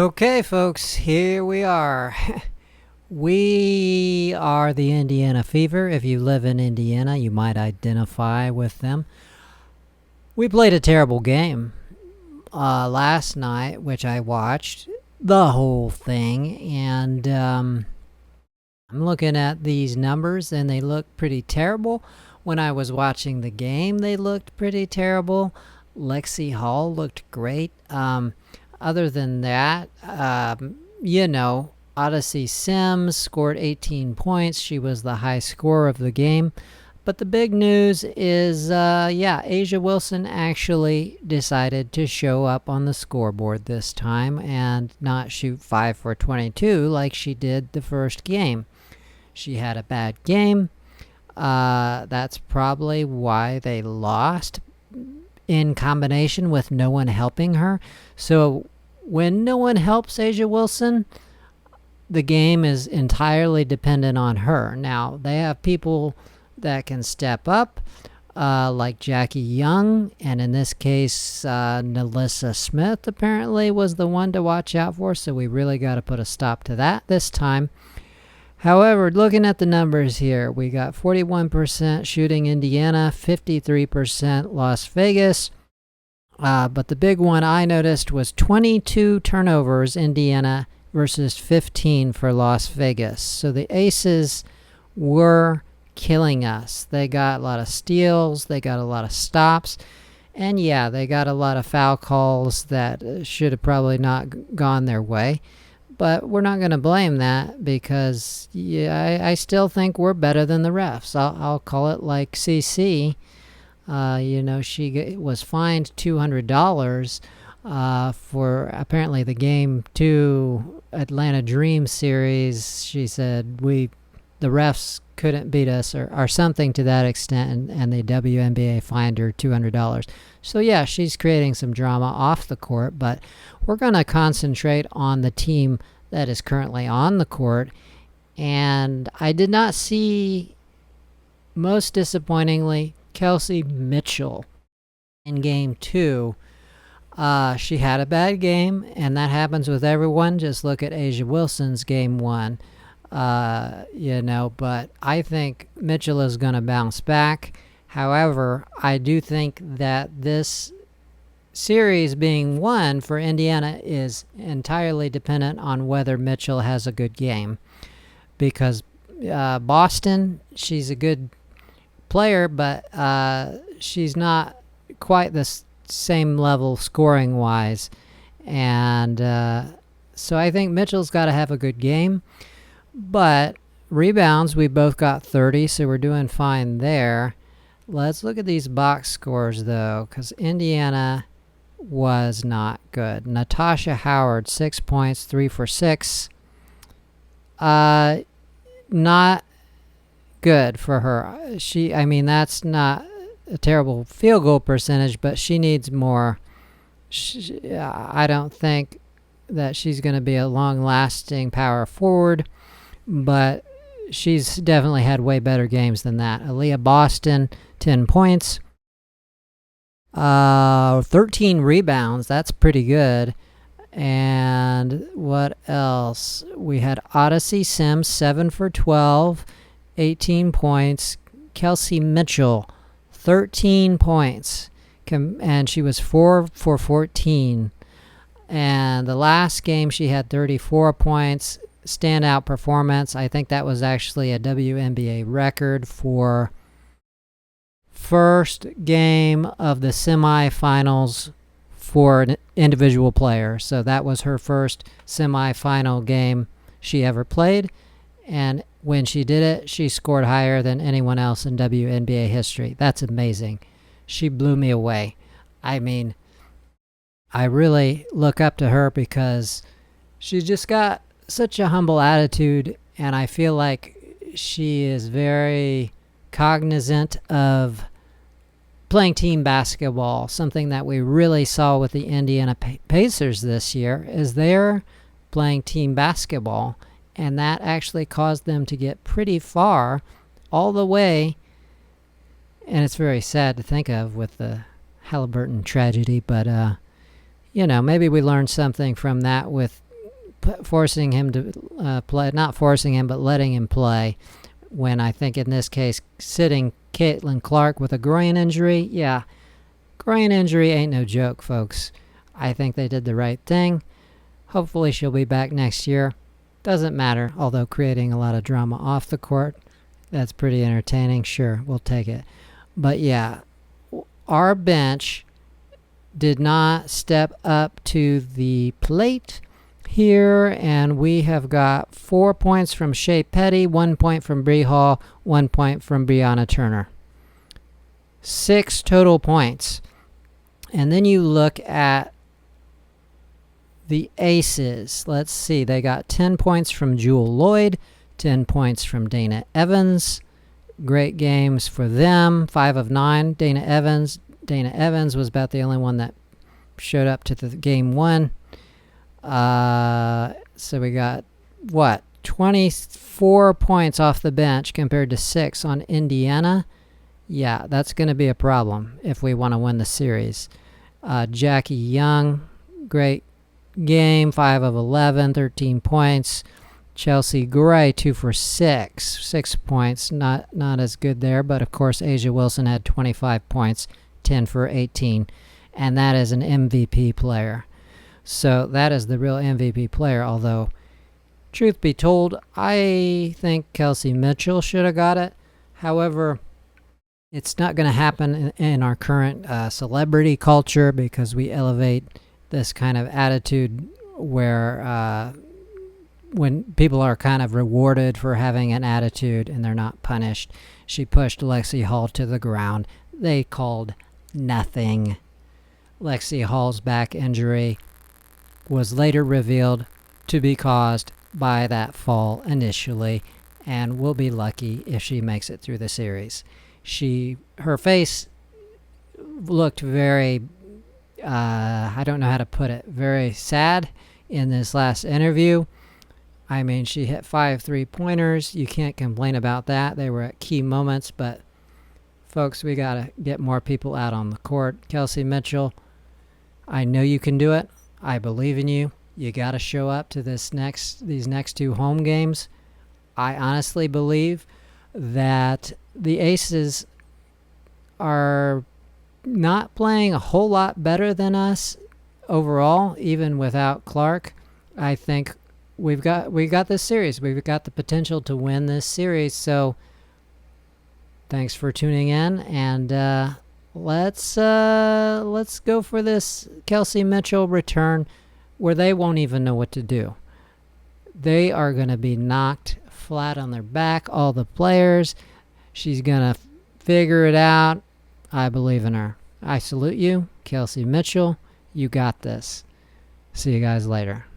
Okay, folks, here we are. We are the Indiana Fever. If you live in Indiana, you might identify with them. We played a terrible game last night, which I watched the whole thing, and I'm looking at these numbers, and they look pretty terrible. When I was watching the game, they looked pretty terrible. Lexi Hall looked great. Other than that, Odyssey Sims scored 18 points. She was the high scorer of the game. But the big news is, A'ja Wilson actually decided to show up on the scoreboard this time and not shoot 5 for 22 like she did the first game. She had a bad game. That's probably why they lost, in combination with no one helping her. So when no one helps A'ja Wilson, the game is entirely dependent on her. Now, they have people that can step up, like Jackie Young, and in this case, Nalissa Smith apparently was the one to watch out for, so we really got to put a stop to that this time. However, looking at the numbers here, we got 41% shooting Indiana, 53% Las Vegas. But the big one I noticed was 22 turnovers Indiana versus 15 for Las Vegas. So the Aces were killing us. They got a lot of steals, they got a lot of stops, and yeah, they got a lot of foul calls that should have probably not gone their way. But we're not going to blame that because I still think we're better than the refs. I'll call it like CC. She was fined $200 for apparently the Game 2 Atlanta Dream series. She said the refs couldn't beat us or something to that extent, and the WNBA fined her $200. So yeah, she's creating some drama off the court, but we're going to concentrate on the team that is currently on the court. And I did not see, most disappointingly, Kelsey Mitchell in Game 2. She had a bad game, and that happens with everyone. Just look at A'ja Wilson's Game 1. But I think Mitchell is going to bounce back. However, I do think that this series being won for Indiana is entirely dependent on whether Mitchell has a good game. Because Boston, she's a good player, but she's not quite the same level scoring wise. And so I think Mitchell's got to have a good game. But rebounds, we both got 30, so we're doing fine there. Let's look at these box scores, though, because Indiana was not good. Natasha Howard, 6 points, 3 for 6. Not good for her. That's not a terrible field goal percentage, but she needs more. I don't think that she's going to be a long-lasting power forward, but she's definitely had way better games than that. Aaliyah Boston, 10 points. 13 rebounds. That's pretty good. And what else? We had Odyssey Sims, 7 for 12, 18 points. Kelsey Mitchell, 13 points. And she was 4 for 14. And the last game she had 34 points. Standout performance. I think that was actually a WNBA record for first game of the semifinals for an individual player. So that was her first semifinal game she ever played. And when she did it, she scored higher than anyone else in WNBA history. That's amazing. She blew me away. I really look up to her because she's just got such a humble attitude, and I feel like she is very cognizant of playing team basketball. Something that we really saw with the Indiana Pacers this year is they're playing team basketball, and that actually caused them to get pretty far all the way. And it's very sad to think of with the Halliburton tragedy, but maybe we learned something from that with forcing him to play, not forcing him, but letting him play, when I think in this case sitting Caitlin Clark with a groin injury. Yeah, groin injury ain't no joke, folks. I think they did the right thing. Hopefully she'll be back next year. Doesn't matter, although creating a lot of drama off the court. That's pretty entertaining. Sure, we'll take it. But yeah, our bench did not step up to the plate here, and we have got 4 points from Shea Petty, 1 point from Bree Hall, 1 point from Brianna Turner. 6 total points. And then you look at the aces. Let's see. They got 10 points from Jewel Lloyd, 10 points from Dana Evans. Great games for them. 5 of 9. Dana Evans was about the only one that showed up to the game one. So we got, 24 points off the bench compared to 6 on Indiana. Yeah, that's going to be a problem if we want to win the series. Jackie Young, great game, 5 of 11, 13 points. Chelsea Gray, 2 for 6, 6 points. Not as good there, but of course A'ja Wilson had 25 points, 10 for 18, and that is an MVP player. So that is the real MVP player, although truth be told, I think Kelsey Mitchell should have got it. However, it's not going to happen in our current celebrity culture, because we elevate this kind of attitude where when people are kind of rewarded for having an attitude and they're not punished. She pushed Lexi Hall to the ground. They called nothing. Lexi Hall's back injury was later revealed to be caused by that fall initially, and we'll be lucky if she makes it through the series. Her face looked very, I don't know how to put it, very sad in this last interview. I mean, she hit 5 3-pointers. You can't complain about that. They were at key moments, but folks, we got to get more people out on the court. Kelsey Mitchell, I know you can do it. I believe in you. You got to show up to these next 2 home games. I honestly believe that the Aces are not playing a whole lot better than us overall, even without Clark. I think we got this series. We've got the potential to win this series. So thanks for tuning in, and let's go for this Kelsey Mitchell return where they won't even know what to do. They are going to be knocked flat on their back, all the players. She's going to figure it out. I believe in her. I salute you, Kelsey Mitchell. You got this. See you guys later.